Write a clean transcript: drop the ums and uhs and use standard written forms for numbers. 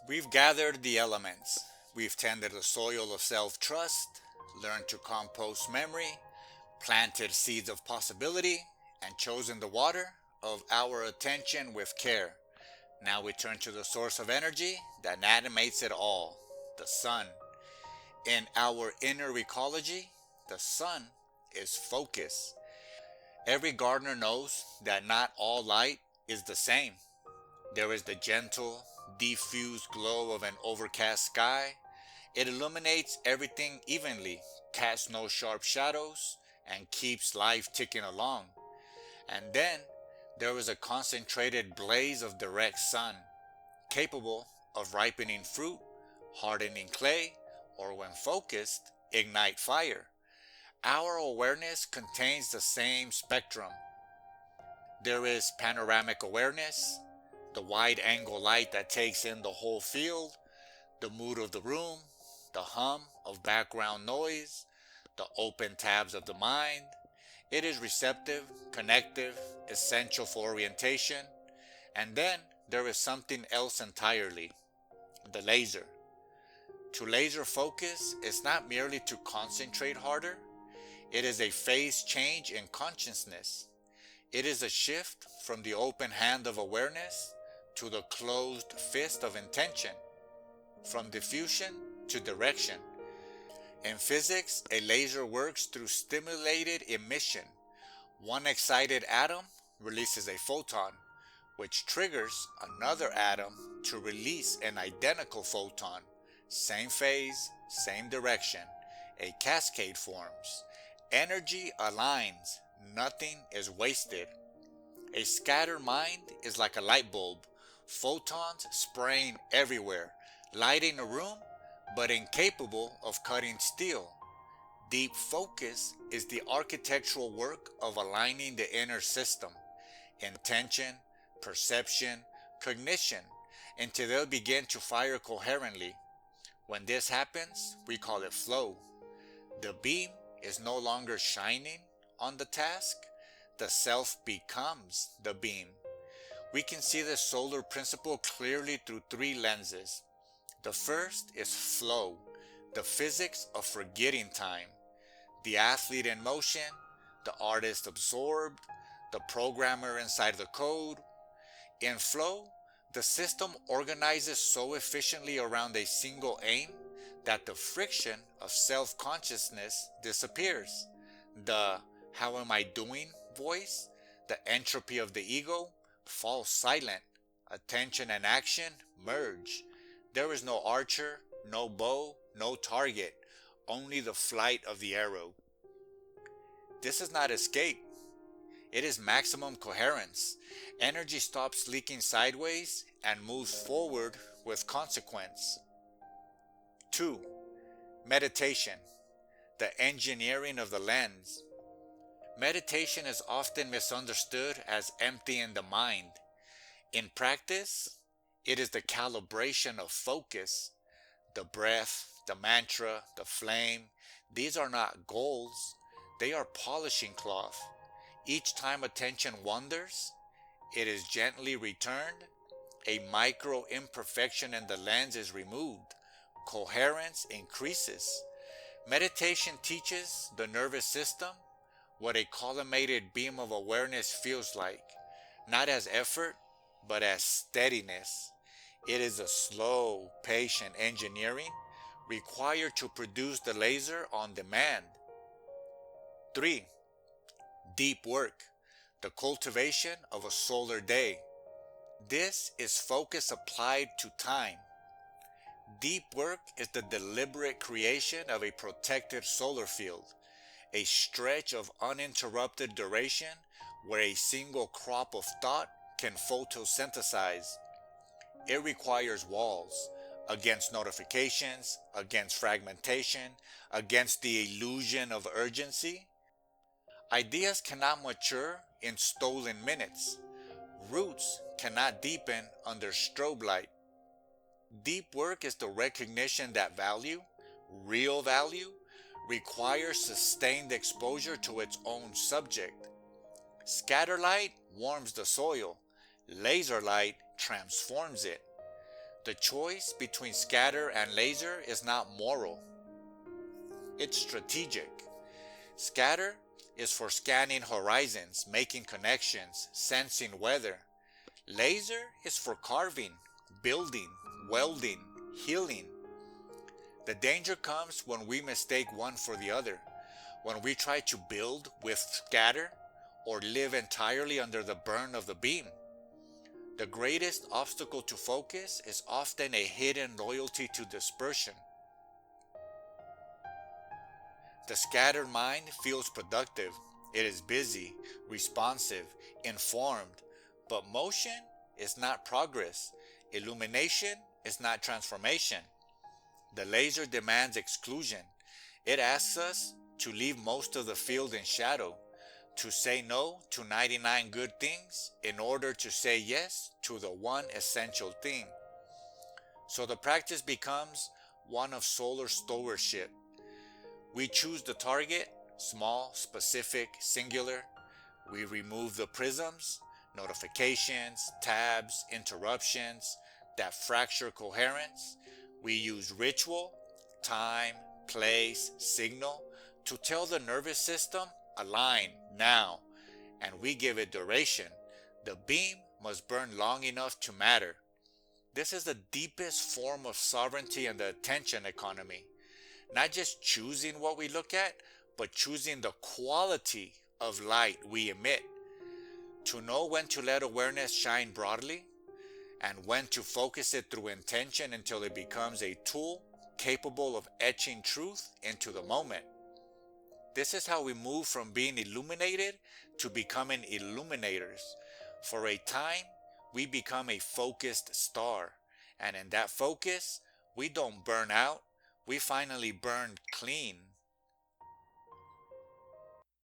We've gathered the elements. We've tended the soil of self-trust, learned to compost memory, planted seeds of possibility, and chosen the water of our attention with care. Now we turn to the source of energy that animates it all, the sun. In our inner ecology, the sun is focus. Every gardener knows that not all light is the same. There is the gentle, diffuse glow of an overcast sky. It illuminates everything evenly, casts no sharp shadows, and keeps life ticking along. And then there is a concentrated blaze of direct sun, capable of ripening fruit, hardening clay, or when focused, ignite fire. Our awareness contains the same spectrum. There is panoramic awareness, the wide angle light that takes in the whole field, the mood of the room, the hum of background noise, the open tabs of the mind. It is receptive, connective, essential for orientation. And then there is something else entirely, the laser. To laser focus is not merely to concentrate harder, it is a phase change in consciousness. It is a shift from the open hand of awareness to the closed fist of intention, from diffusion to direction. In physics, a laser works through stimulated emission. One excited atom releases a photon, which triggers another atom to release an identical photon. Same phase, same direction. A cascade forms. Energy aligns. Nothing is wasted. A scattered mind is like a light bulb. Photons spraying everywhere, lighting a room, but incapable of cutting steel. Deep focus is the architectural work of aligning the inner system, intention, perception, cognition, until they begin to fire coherently. When this happens, we call it flow. The beam is no longer shining on the task. The self becomes the beam. We can see the solar principle clearly through three lenses. The first is flow, the physics of forgetting time. The athlete in motion, the artist absorbed, the programmer inside the code. In flow, the system organizes so efficiently around a single aim that the friction of self-consciousness disappears. The "how am I doing" voice, the entropy of the ego, falls silent. Attention and action merge. There is no archer, no bow, no target, only the flight of the arrow. This is not escape. It is maximum coherence. Energy stops leaking sideways and moves forward with consequence. 2. Meditation, the engineering of the lens. Meditation is often misunderstood as emptying the mind. In practice, it is the calibration of focus. The breath, the mantra, the flame, these are not goals. They are polishing cloth. Each time attention wanders, it is gently returned. A micro imperfection in the lens is removed. Coherence increases. Meditation teaches the nervous system what a collimated beam of awareness feels like, not as effort, but as steadiness. It is a slow, patient engineering required to produce the laser on demand. 3. Deep work, the cultivation of a solar day. This is focus applied to time. Deep work is the deliberate creation of a protected solar field, a stretch of uninterrupted duration where a single crop of thought can photosynthesize. It requires walls against notifications, against fragmentation, against the illusion of urgency. Ideas cannot mature in stolen minutes. Roots cannot deepen under strobe light. Deep work is the recognition that value, real value, requires sustained exposure to its own subject. Scatter light warms the soil. Laser light transforms it. The choice between scatter and laser is not moral, it's strategic. Scatter is for scanning horizons, making connections, sensing weather. Laser is for carving, building, welding, healing. The danger comes when we mistake one for the other, when we try to build with scatter or live entirely under the burn of the beam. The greatest obstacle to focus is often a hidden loyalty to dispersion. The scattered mind feels productive. It is busy, responsive, informed. But motion is not progress. Illumination is not transformation. The laser demands exclusion. It asks us to leave most of the field in shadow, to say no to 99 good things in order to say yes to the one essential thing. So the practice becomes one of solar stewardship. We choose the target, small, specific, singular. We remove the prisms, notifications, tabs, interruptions that fracture coherence. We use ritual, time, place, signal to tell the nervous system, align now, and we give it duration. The beam must burn long enough to matter. This is the deepest form of sovereignty in the attention economy. Not just choosing what we look at, but choosing the quality of light we emit. To know when to let awareness shine broadly and when to focus it through intention until it becomes a tool capable of etching truth into the moment. This is how we move from being illuminated to becoming illuminators. For a time, we become a focused star, and in that focus, we don't burn out, we finally burn clean.